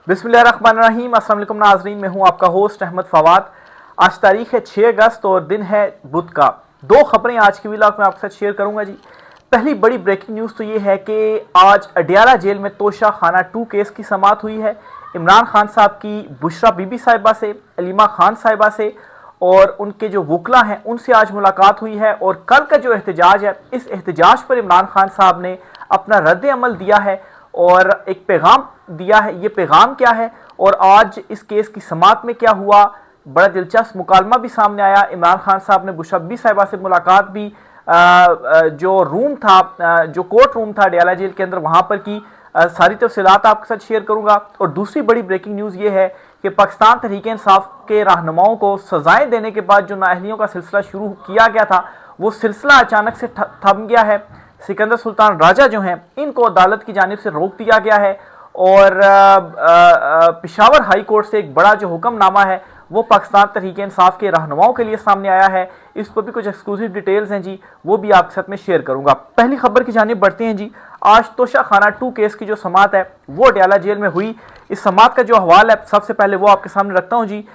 बिस्मिल्लाहिर्रहमानिर्रहीम। अस्सलाम वालेकुम नाज़रीन, मैं हूं आपका होस्ट अहमद फवाद। आज तारीख है 6 अगस्त और दिन है बुध का। दो खबरें आज की व्लॉग में आपके साथ शेयर करूंगा जी। पहली बड़ी ब्रेकिंग न्यूज़ तो ये है कि आज अडियाला जेल में तोशा खाना 2 केस की समाअत हुई है। इमरान खान साहब की बुशरा बीबी साहिबा से, अलीमा खान साहिबा से और उनके जो वकला हैं उनसे आज मुलाकात हुई है। और कल का जो एहतजाज है, इस एहतजाज पर इमरान खान साहब ने अपना रद्द अमल दिया है और एक पैगाम दिया है। ये पैगाम क्या है और आज इस केस की समाअत में क्या हुआ, बड़ा दिलचस्प मुकालमा भी सामने आया। इमरान खान साहब ने बुशरा बीबी साहिबा से मुलाकात भी जो रूम था, जो कोर्ट रूम था अडियाला जेल के अंदर, वहां पर की। सारी तफसीलात आपके साथ शेयर करूंगा। और दूसरी बड़ी ब्रेकिंग न्यूज़ ये है कि पाकिस्तान तहरीक इंसाफ के रहनुमाओं को सजाएं देने के बाद जो नाअहलियों का सिलसिला शुरू किया गया था, वो सिलसिला अचानक से थम गया है। सिकंदर सुल्तान राजा जो हैं, इनको अदालत की जानिब से रोक दिया गया है और पेशावर हाई कोर्ट से एक बड़ा जो हुक्मनामा है वो पाकिस्तान तहरीक इंसाफ के रहनुमाओं के लिए सामने आया है। इस पर भी कुछ एक्सक्लूसिव डिटेल्स हैं जी, वो भी आपके साथ में शेयर करूंगा। पहली खबर की जानिब बढ़ते हैं जी। आज तोशा खाना 2 केस की जो समाअत है वो अडियाला जेल में हुई। इस समाअत का जो हवाल है सबसे पहले वो आपके सामने रखता हूं जी।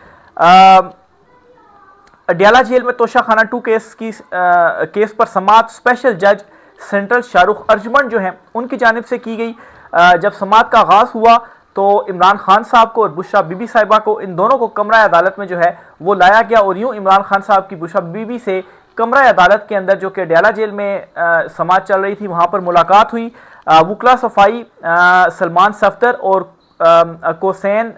अडियाला जेल में तोशा खाना 2 केस पर समाअत स्पेशल जज सेंट्रल शाहरुख अर्जमन जो हैं उनकी जानिब से की गई। जब समाअत का आगाज हुआ तो इमरान खान साहब को और बुशरा बीबी साहिबा को, इन दोनों को कमरा अदालत में जो है वो लाया गया। और यूं इमरान खान साहब की बुशरा बीबी से कमरा अदालत के अंदर, जो कि अडियाला जेल में समाअत चल रही थी, वहां पर मुलाकात हुई। वकला सफाई सलमान सफदर और कोसैन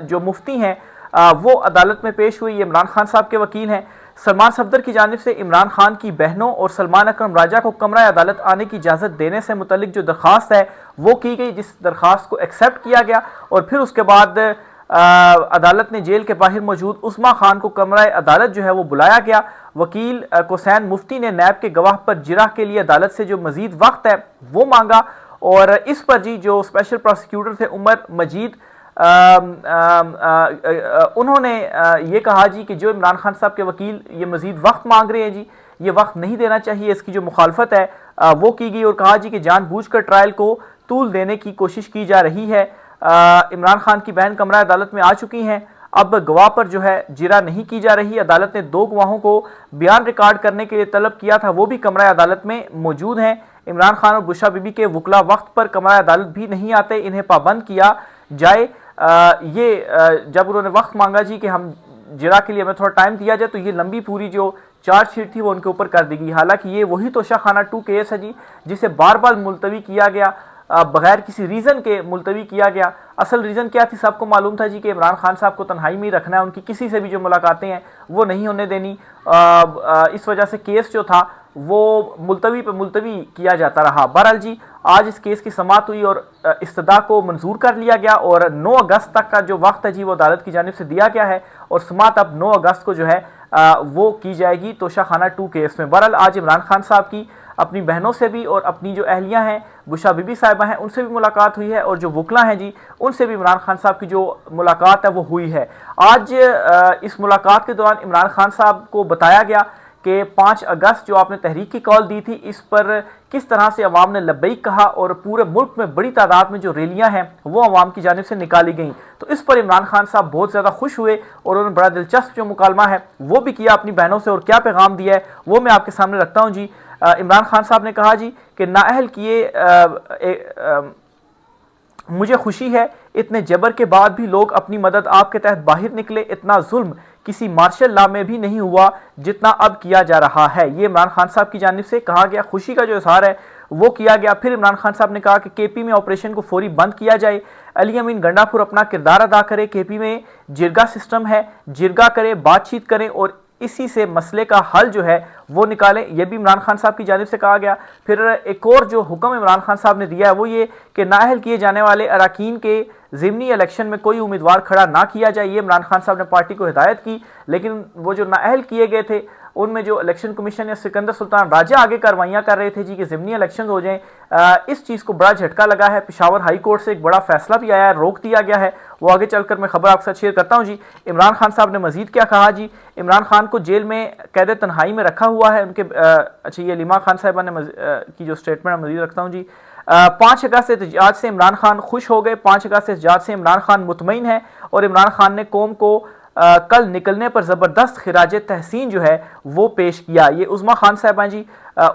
जो मुफ्ती हैं वो अदालत में पेश हुई। इमरान खान साहब के वकील हैं। सलमान सफदर की जानिब से इमरान खान की बहनों और सलमान अकरम राजा को कमरा अदालत आने की इजाज़त देने से मुतल्लिक जो दरख्वास्त है वो की गई, जिस दरख्वास्त को एक्सेप्ट किया गया। और फिर उसके बाद अदालत ने जेल के बाहर मौजूद उस्मा खान को कमरा अदालत जो है वो बुलाया गया। वकील कोसैन मुफ्ती ने नैब के गवाह पर जिरा के लिए अदालत से जो मजीद वक्त है वो मांगा। और इस पर जी जो स्पेशल प्रोसिक्यूटर थे उमर मजीद, उन्होंने ये कहा जी कि जो इमरान खान साहब के वकील ये मजीद वक्त मांग रहे हैं जी, ये वक्त नहीं देना चाहिए। इसकी जो मुखालफत है वो की गई और कहा जी कि जानबूझकर ट्रायल को तूल देने की कोशिश की जा रही है। इमरान खान की बहन कमरा अदालत में आ चुकी हैं, अब गवाह पर जो है जिरा नहीं की जा रही। अदालत ने 2 गवाहों को बयान रिकॉर्ड करने के लिए तलब किया था, वो भी कमरा अदालत में मौजूद हैं। इमरान खान और बुशरा बीबी के वकला वक्त पर कमरा अदालत भी नहीं आते, इन्हें पाबंद किया जाए। जब उन्होंने वक्त मांगा जी कि हम जिरा के लिए हमें थोड़ा टाइम दिया जाए, तो ये लंबी पूरी जो चार्जशीट थी वो उनके ऊपर कर दी गई। हालांकि ये वही तोशा खाना 2 केस है जी जिसे बार बार मुलतवी किया गया, बगैर किसी रीज़न के मुलतवी किया गया। असल रीज़न क्या थी, सबको मालूम था जी कि इमरान खान साहब को तन्हाई में ही रखना है, उनकी किसी से भी जो मुलाकातें हैं वो नहीं होने देनी। इस वजह से केस जो था वो मुलतवी पे मुलतवी किया जाता रहा। बहरहाल जी आज इस केस की समाअत हुई और इस्तदा को मंजूर कर लिया गया और 9 अगस्त तक का जो वक्त है जी वो अदालत की जानिब से दिया गया है और समाअत अब 9 अगस्त को जो है वो की जाएगी तोशा खाना 2 केस में। बहरहाल आज इमरान खान साहब की अपनी बहनों से भी और अपनी जो अहलियां हैं, बुशरा बीबी साहिबा हैं, उनसे भी मुलाकात हुई है और जो वकला हैं जी उनसे भी इमरान खान साहब की जो मुलाकात है वो हुई है। आज इस मुलाकात के दौरान इमरान खान साहब को बताया गया कि 5 अगस्त जो आपने तहरीक की कॉल दी थी, इस पर किस तरह से अवाम ने लब्बैक कहा और पूरे मुल्क में बड़ी तादाद में जो रैलियां हैं वो अवाम की जानिब से निकाली गई। तो इस पर इमरान खान साहब बहुत ज़्यादा खुश हुए और उन्होंने बड़ा दिलचस्प जो मुकालमा है वो भी किया अपनी बहनों से। और क्या पैगाम दिया है वो मैं आपके सामने रखता हूँ जी। इमरान खान साहब ने कहा जी कि नाअहल किए मुझे खुशी है, इतने जबर के बाद भी लोग अपनी मदद आपके तहत बाहर निकले। इतना जुल्म किसी मार्शल लॉ में भी नहीं हुआ जितना अब किया जा रहा है। ये इमरान खान साहब की जानिब से कहा गया, खुशी का जो इजहार है वो किया गया। फिर इमरान खान साहब ने कहा कि केपी में ऑपरेशन को फौरी बंद किया जाए। अली अमीन गंडापुर अपना किरदार अदा करे। केपी में जिरगा सिस्टम है, जिरगा करे, बातचीत करें और इसी से मसले का हल जो है वो निकालें। यह भी इमरान खान साहब की जानिब से कहा गया। फिर एक और जो हुक्म इमरान खान साहब ने दिया है वो ये कि नाअहल किए जाने वाले अरकान के ज़िमनी इलेक्शन में कोई उम्मीदवार खड़ा ना किया जाए। ये इमरान खान साहब ने पार्टी को हिदायत की, लेकिन वो जो नाअहल किए गए थे उनमें जो इलेक्शन कमीशन या सिकंदर सुल्तान राजा आगे कार्रवाइयां कर रहे थे जी कि ज़िमनी इलेक्शन हो जाएं, इस चीज़ को बड़ा झटका लगा है। पेशावर हाई कोर्ट से एक बड़ा फैसला भी आया है, रोक दिया गया है। वो आगे चलकर मैं खबर आपके साथ शेयर करता हूँ जी। इमरान खान साहब ने मजीद क्या कहा जी। इमरान खान को जेल में कैद तन्हाई में रखा हुआ है। उनके अच्छा ये अलीमा खान साहिबा ने की जो स्टेटमेंट मजीद रखता हूँ जी। 5 अगस्त से एहतजाज से इमरान खान खुश हो गए, 5 अगस्त से एहतजाज से इमरान खान मुतमईन है और इमरान खान ने कौम को कल निकलने पर ज़बरदस्त खिराज तहसीन जो है वो पेश किया। ये उज़मा खान साहबा जी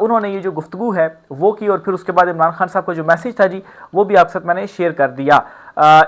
उन्होंने ये जो गुफ्तगू है वो की और फिर उसके बाद इमरान खान साहब का जो मैसेज था जी वो भी आप साथ मैंने शेयर कर दिया।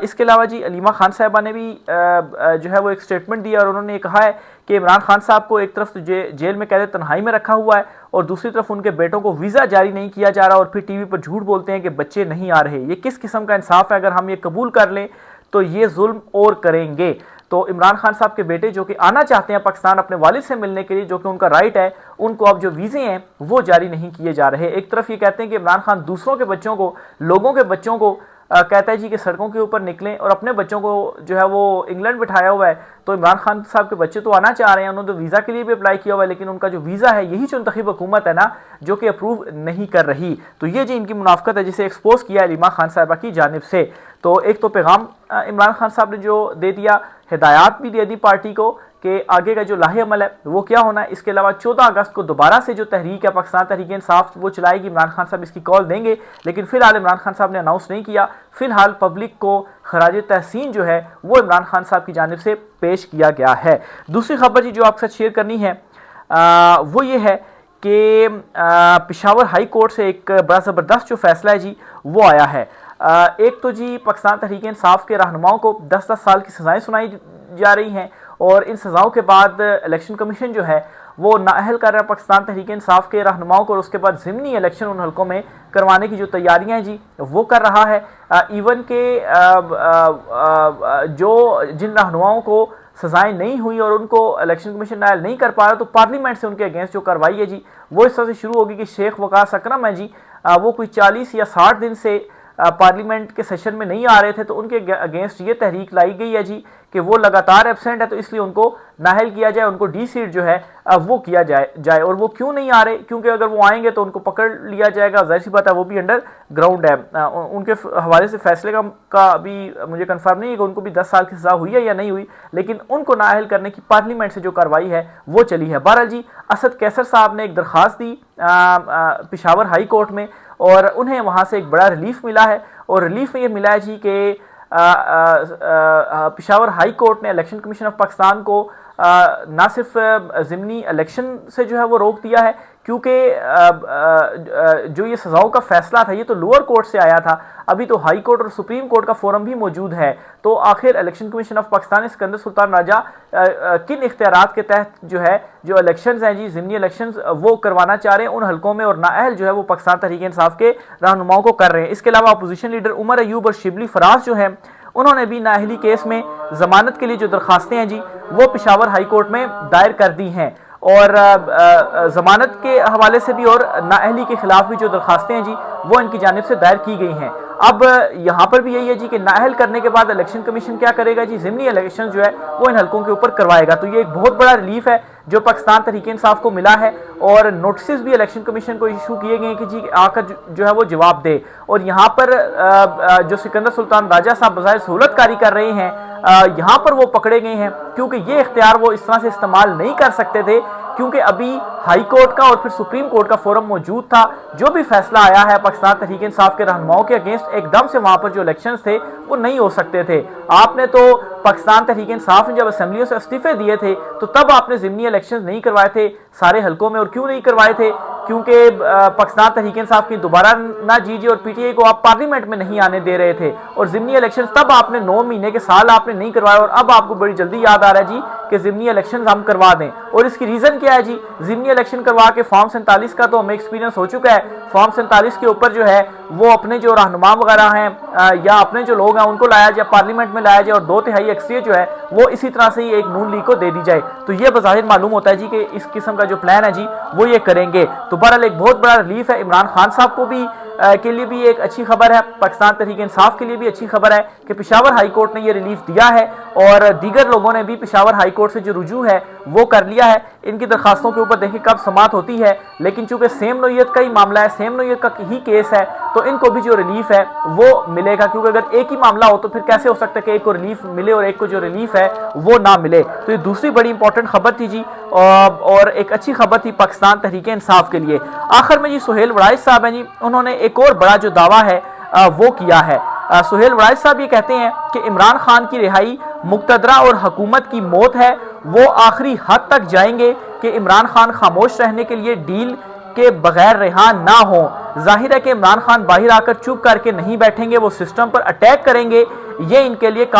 इसके अलावा जी अलीमा खान साहबा ने भी जो है वो एक स्टेटमेंट दिया और उन्होंने ये कहा है कि इमरान खान साहब को एक तरफ तो जेल में कैद तन्हाई में रखा हुआ है और दूसरी तरफ उनके बेटों को वीज़ा जारी नहीं किया जा रहा और फिर टीवी पर झूठ बोलते हैं कि बच्चे नहीं आ रहे। ये किस किस्म का इंसाफ है? अगर हम ये कबूल कर लें तो ये जुल्म और करेंगे। तो इमरान खान साहब के बेटे जो कि आना चाहते हैं पाकिस्तान अपने वालिद से मिलने के लिए, जो कि उनका राइट है, उनको अब जो वीज़े हैं वो जारी नहीं किए जा रहे। एक तरफ ये कहते हैं कि इमरान खान दूसरों के बच्चों को, लोगों के बच्चों को कहता है जी कि सड़कों के ऊपर निकलें और अपने बच्चों को जो है वो इंग्लैंड बिठाया हुआ है। तो इमरान खान साहब के बच्चे तो आना चाह रहे हैं, उन्होंने तो वीज़ा के लिए भी अप्लाई किया हुआ है, लेकिन उनका जो वीज़ा है यही मुंतखब हुकूमत है ना जो कि अप्रूव नहीं कर रही। तो ये जी इनकी मुनाफकत है जिसे एक्सपोज किया है अलीमा खान साहबा की जानिब से। तो एक तो पैगाम इमरान खान साहब ने जो दे दिया, हिदायत भी दे दी पार्टी को कि आगे का जो लाहे अमल है वो क्या होना है। इसके अलावा 14 अगस्त को दोबारा से जो तहरीक है पाकिस्तान तहरीक इंसाफ वो चलाएगी, इमरान खान साहब इसकी कॉल देंगे, लेकिन फिलहाल इमरान खान साहब ने अनाउंस नहीं किया। फिलहाल पब्लिक को खराज तहसीन जो है वो इमरान खान साहब की जानिब से पेश किया गया है। दूसरी खबर जी जो आपके साथ शेयर करनी है वो ये है कि पेशावर हाई कोर्ट से एक बड़ा ज़बरदस्त जो फैसला है जी वो आया है। एक तो जी पाकिस्तान तहरीक इंसाफ के रहनुमाओं को 10-10 साल की सजाएं सुनाई जा रही हैं और इन सज़ाओं के बाद इलेक्शन कमीशन जो है वो नाअहल कर रहा है पाकिस्तान तहरीक इंसाफ के रहनुमाओं को और उसके बाद ज़िमनी इलेक्शन उन हल्कों में करवाने की जो तैयारियां हैं जी वो कर रहा है। इवन के जो जिन रहनुमाओं को सजाएं नहीं हुई और उनको इलेक्शन कमीशन नाअहल नहीं कर पा रहा, तो पार्लियामेंट से उनके अगेंस्ट जो कार्रवाई है जी वो इस तरह से शुरू होगी कि शेख वकास अकरम है जी वो कोई 40 या 60 दिन से पार्लियामेंट के सेशन में नहीं आ रहे थे, तो उनके अगेंस्ट ये तहरीक लाई गई है जी कि वो लगातार एब्सेंट है, तो इसलिए उनको नाहल किया जाए, उनको डी सीट जो है वो किया जाए। और वो क्यों नहीं आ रहे? क्योंकि अगर वो आएंगे तो उनको पकड़ लिया जाएगा, जाहिर सी बात है वो भी अंडर ग्राउंड है। उनके हवाले से फैसले का अभी मुझे कंफर्म नहीं है कि उनको भी 10 साल की सजा हुई है या नहीं हुई, लेकिन उनको नाअहल करने की पार्लियामेंट से जो कार्रवाई है वो चली है। बहरहाल जी असद कैसर साहब ने एक दरख्वास्त दी पेशावर हाई कोर्ट में और उन्हें वहाँ से एक बड़ा रिलीफ मिला है और रिलीफ में ये मिला है जी कि पेशावर हाई कोर्ट ने इलेक्शन कमीशन ऑफ पाकिस्तान को ना सिर्फ ज़िमनी इलेक्शन से जो है वो रोक दिया है, क्योंकि जो ये सज़ाओं का फैसला था ये तो लोअर कोर्ट से आया था, अभी तो हाई कोर्ट और सुप्रीम कोर्ट का फोरम भी मौजूद है। तो आखिर election commission of Pakistan Sikandar Sultan Raja किन इख्तियारात के तहत जो है जो इलेक्शंस हैं जी ज़िमनी इलेक्शंस वो करवाना चाह रहे हैं उन हल्कों में, और नाअहल जो है वो पाकिस्तान तहरीक इंसाफ के रहनुमाओं को कर रहे हैं। इसके अलावा अपोजिशन लीडर उमर अयूब और शिबली फराज जो है उन्होंने भी नाअहली केस में जमानत के लिए जो दरखास्तें हैं जी वो पेशावर हाई कोर्ट में दायर कर दी हैं और जमानत के हवाले से भी और नाअहली के खिलाफ भी जो दरखास्तें हैं जी वो इनकी जानिब से दायर की गई हैं। अब यहाँ पर भी यही है जी कि नाअहल करने के बाद इलेक्शन कमीशन क्या करेगा जी, ज़िमनी इलेक्शन जो है वो इन हल्कों के ऊपर करवाएगा। तो ये एक बहुत बड़ा रिलीफ है जो पाकिस्तान तहरीक इंसाफ को मिला है और नोटिस भी इलेक्शन कमीशन को इशू किए गए कि जी आकर जो है वो जवाब दे। और यहाँ पर जो सिकंदर सुल्तान राजा साहब बज़ाहिर सहूलतकारी कर रहे हैं यहाँ पर वो पकड़े गए हैं, क्योंकि ये इख्तियार वो इस तरह से इस्तेमाल नहीं कर सकते थे, क्योंकि अभी हाई कोर्ट का और फिर सुप्रीम कोर्ट का फोरम मौजूद था। जो भी फैसला आया है पाकिस्तान तहरीक इंसाफ के रहनुमाओं के अगेंस्ट, एकदम से वहां पर जो इलेक्शंस थे वो नहीं हो सकते थे। आपने तो पाकिस्तान तहरीक इंसाफ ने जब असेंबलियों से इस्तीफे दिए थे तो तब आपने ज़िमनी इलेक्शंस नहीं करवाए थे सारे हल्कों में। और क्यों नहीं करवाए थे? क्योंकि पाकिस्तान तहरीक इंसाफ की दोबारा ना जीजिए और पीटीआई को आप पार्लियामेंट में नहीं आने दे रहे थे, और ज़िमनी इलेक्शंस तब आपने 9 महीने के साल आपने नहीं करवाए और अब आपको बड़ी जल्दी याद आ रहा है जी कि ज़िमनी इलेक्शंस हम करवा दें। और इसकी रीज़न क्या है जी? ज़िमनी इलेक्शन करवा के फॉर्म 47 का तो हमें एक्सपीरियंस हो चुका है। फॉर्म 47 के ऊपर जो है वो अपने जो रहनुमा वगैरह हैं या अपने जो लोग हैं उनको लाया जाए, पार्लियामेंट में लाया जाए और 2/3 अक्सरियत जो है वो इसी तरह से ही एक नून लीग को दे दी जाए। तो ये बज़ाहिर मालूम होता है जी कि इस किस्म का जो प्लान है जी वो ये करेंगे। तो बहरहाल एक बहुत बड़ा रिलीफ है। इमरान खान साहब को भी के लिए भी एक अच्छी खबर है, पाकिस्तान तहरीक इंसाफ के लिए भी अच्छी खबर है कि पेशावर हाई कोर्ट ने ये रिलीफ दिया है और दीगर लोगों ने भी पेशावर हाई कोर्ट से जो रुजू है वो कर लिया है। इनकी दरखास्तों के ऊपर देखिए कब समात होती है, लेकिन चूंकि सेम नोयत का ही मामला है, सेम नोयत का ही केस है, तो इनको भी जो रिलीफ है वो मिलेगा। क्योंकि अगर एक ही मामला हो तो फिर कैसे हो सकता है कि एक को रिलीफ मिले और एक को जो रिलीफ है वो ना मिले। तो ये दूसरी बड़ी इंपॉर्टेंट खबर थी जी और एक अच्छी खबर थी पाकिस्तान तहरीक इंसाफ के लिए। आखिर में जी सुहेल वड़ाइश साहब हैं जी, उन्होंने एक और बड़ा जो दावा है वो किया है। सुहेल वड़ाइच साहब ये कहते हैं कि इमरान खान की रिहाई मुक्तदरा और हुकूमत की मौत है। वो आखिरी हद तक जाएंगे कि इमरान खान खामोश रहने के लिए डील के बगैर रिहा ना हो। जाहिर है कि इमरान खान बाहर आकर चुप करके नहीं बैठेंगे, वो सिस्टम पर अटैक करेंगे। ये इनके लिए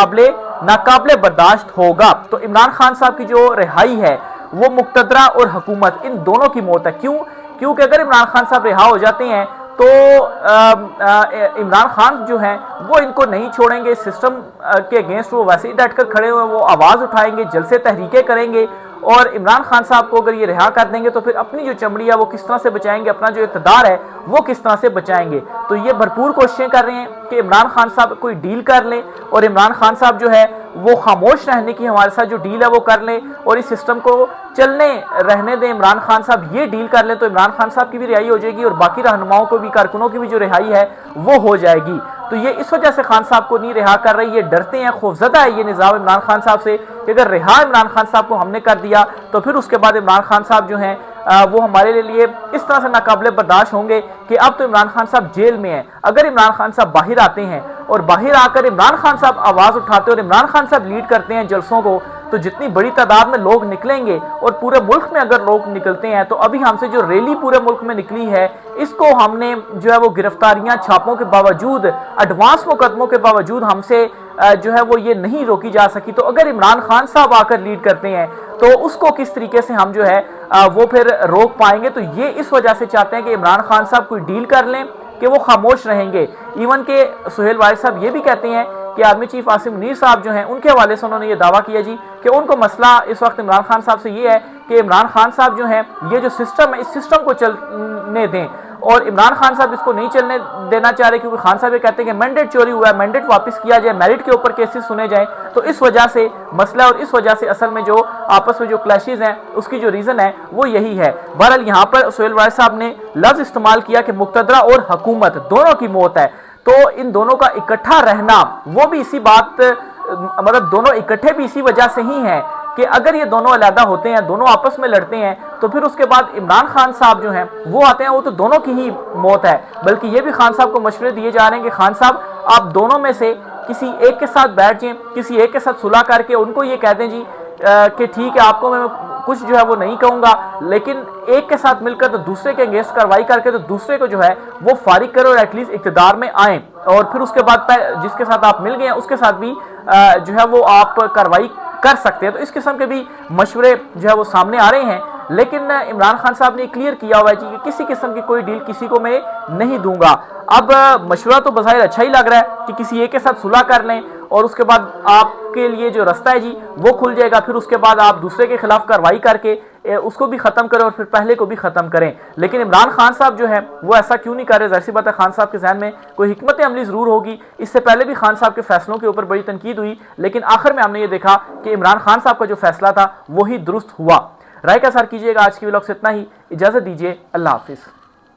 नाकाबिले बर्दाश्त होगा। तो इमरान खान साहब की जो रिहाई है वो मुक्तदरा और हुकूमत इन दोनों की मौत है। क्योंकि अगर इमरान खान साहब रिहा हो जाते हैं तो इमरान खान जो हैं वो इनको नहीं छोड़ेंगे। सिस्टम के अगेंस्ट वो वैसे ही डट कर खड़े हुए, वो आवाज़ उठाएंगे, जलसे तहरीकें करेंगे और इमरान खान साहब को अगर ये रिहा कर देंगे तो फिर अपनी जो चमड़ी है वो किस तरह से बचाएंगे, अपना जो इक़्तिदार है वो किस तरह से बचाएंगे। तो ये भरपूर कोशिशें कर रहे हैं कि इमरान खान साहब कोई डील कर लें और इमरान खान साहब जो है वो खामोश रहने की हमारे साथ जो डील है वो कर लें और इस सिस्टम को चलने रहने दें। इमरान खान साहब ये डील कर लें तो इमरान खान साहब की भी रिहाई हो जाएगी और बाकी रहनुमाओं को भी, कारकुनों की भी जो रिहाई है वो हो जाएगी। तो ये इस वजह से खान साहब को नहीं रिहा कर रही, ये डरते हैं, खौफजदा है ये निज़ाम इमरान खान साहब से कि अगर रिहा इमरान खान साहब को हमने कर दिया तो फिर उसके बाद इमरान खान साहब जो हैं वो हमारे लिए इस तरह से नाकाबिले बर्दाश्त होंगे कि अब तो इमरान खान साहब जेल में हैं। अगर इमरान खान साहब बाहर आते हैं और बाहर आकर इमरान खान साहब आवाज़ उठाते और इमरान खान साहब लीड करते हैं जलसों को, तो जितनी बड़ी तादाद में लोग निकलेंगे और पूरे मुल्क में अगर लोग निकलते हैं तो अभी हमसे जो रैली पूरे मुल्क में निकली है इसको हमने जो है वो गिरफ्तारियां, छापों के बावजूद, एडवांस मुकदमों के बावजूद हमसे जो है वो ये नहीं रोकी जा सकी। तो अगर इमरान खान साहब आकर लीड करते हैं तो उसको किस तरीके से हम जो है वो फिर रोक पाएंगे। तो ये इस वजह से चाहते हैं कि इमरान खान साहब कोई डील कर लें कि वो खामोश रहेंगे। इवन के सुहेल वड़ाइच साहब ये भी कहते हैं कि आर्मी चीफ आसिम मुनीर साहब जो हैं उनके हवाले से उन्होंने ये दावा किया जी कि उनको मसला इस वक्त इमरान खान साहब से ये है कि इमरान खान साहब जो हैं ये जो सिस्टम है इस सिस्टम को चलने दें और इमरान खान साहब इसको नहीं चलने देना चाह रहे क्योंकि खान साहब ये कहते हैं कि मैंडेट चोरी हुआ है, मैंडेट वापस किया जाए, मेरिट के ऊपर केसेस सुने जाएं। तो इस वजह से मसला और इस वजह से असल में जो आपस में जो क्लैशेज हैं उसकी जो रीज़न है वो यही है। बहरहाल यहाँ पर सुहेल वड़ाइच साहब ने लफ्ज़ इस्तेमाल किया कि मुक्तदरा और हुकूमत दोनों की मौत है। तो इन दोनों का इकट्ठा रहना वो भी इसी बात, मतलब दोनों इकट्ठे भी इसी वजह से ही हैं कि अगर ये दोनों अलहदा होते हैं, दोनों आपस में लड़ते हैं तो फिर उसके बाद इमरान खान साहब जो हैं वो आते हैं, वो तो दोनों की ही मौत है। बल्कि ये भी खान साहब को मशवरे दिए जा रहे हैं कि खान साहब आप दोनों में से किसी एक के साथ बैठ जाएं, किसी एक के साथ सुलह करके उनको ये कह दें जी कि ठीक है आपको मैं कुछ जो है वो नहीं कहूँगा, लेकिन एक के साथ मिलकर तो दूसरे के अगेंस्ट कार्रवाई करके तो दूसरे को जो है वो फारिग करो और एटलीस्ट इक़्तिदार में आए और फिर उसके बाद जिसके साथ आप मिल गए हैं उसके साथ भी जो है वो आप कार्रवाई कर सकते हैं। तो इस किस्म के भी मशवरे जो है वो सामने आ रहे हैं, लेकिन इमरान खान साहब ने क्लियर किया हुआ है जी कि किसी किस्म की कोई डील किसी को मैं नहीं दूंगा। अब मशवरा तो बज़ाहिर अच्छा ही लग रहा है कि किसी एक के साथ सुलह कर लें और उसके बाद आपके लिए जो रास्ता है जी वो खुल जाएगा, फिर उसके बाद आप दूसरे के खिलाफ कार्रवाई करके उसको भी ख़त्म करें और फिर पहले को भी ख़त्म करें। लेकिन इमरान खान साहब जो है वो ऐसा क्यों नहीं कर रहे? ज़ाहिर सी बात है खान साहब के जहन में कोई हिकमत अमली ज़रूर होगी। इससे पहले भी खान साहब के फैसलों के ऊपर बड़ी तनकीद हुई, लेकिन आखिर में हमने ये देखा कि इमरान खान साहब का जो फैसला था वही दुरुस्त हुआ। राय का सर कीजिएगा। आज की व्लॉग से इतना ही, इजाज़त दीजिए, अल्लाह हाफिज़।